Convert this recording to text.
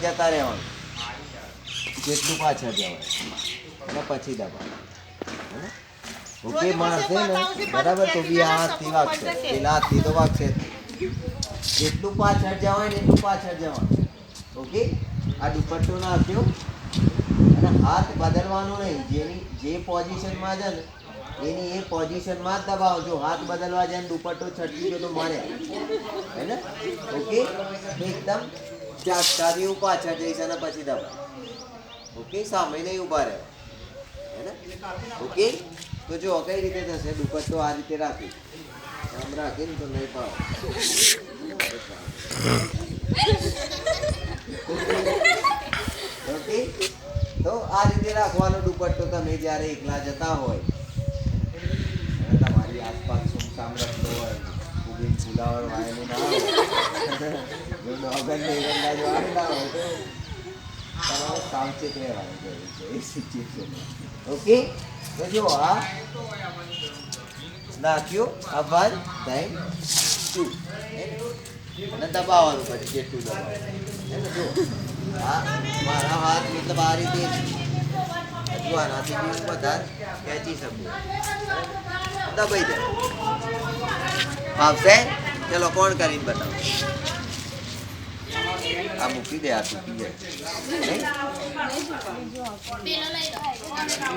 જતા રહેવાનું, જેટલું પાછળ જવાય અને પછી દબાવ. ઓકે મારશે ને બરાબર, તો બી આ હાથથી વાગશે, પેલા હાથથી તો વાગશે. જેટલું પાછળ જવાય ને એટલું પાછળ જવાનું. ઓકે, આ દુપટ્ટો નાખ્યો અને હાથ બદલવાનો નહીં. જે પોઝિશનમાં છે ને એની એ પોઝિશનમાં જ દબાવો. જો હાથ બદલવા જાય દુપટ્ટો છટકી ગયો તો મળે, હે ને? ઓકે, એકદમ ચાટકાથી એવું પાછળ જઈશ અને પછી દબાવ. ઓકે, સામે નહીં ઊભા રહે, હે ને? ઓકે, તો જો કઈ રીતે થશે. દુપટ્ટો આ રીતે રાખી, આમ રાખીને તો નહીં પાવ. ઓકે, તો આ રીતે રાખવાનો દુપટ્ટો. તમે જ્યારે એકલા જતા હોય અને તમારી આસપાસ સુમસામ રસ્તો હોય, ઉભી ફુલાવર વાયેલું ના હોય, જો ડોગર ને એરંડા જોવાનું ના હોય તો તમારે સાવચેત રહેવાની જરૂર છે એ સિચ્યુએશનમાં. ઓકે, તો જો આ નાખ્યો, આ 1 then 2 અને દબાવવાનું પછી જેટલું દબાવવાનું. જો આ મારા હાથ મતલબ આ રીતે હજુ આનાથી બી હું વધારે ખેંચી શકું, દબાઈ જાય. આવશે? ચલો કોણ કરીને બતાવો. આ મૂકી દે, આ તૂટી જાય.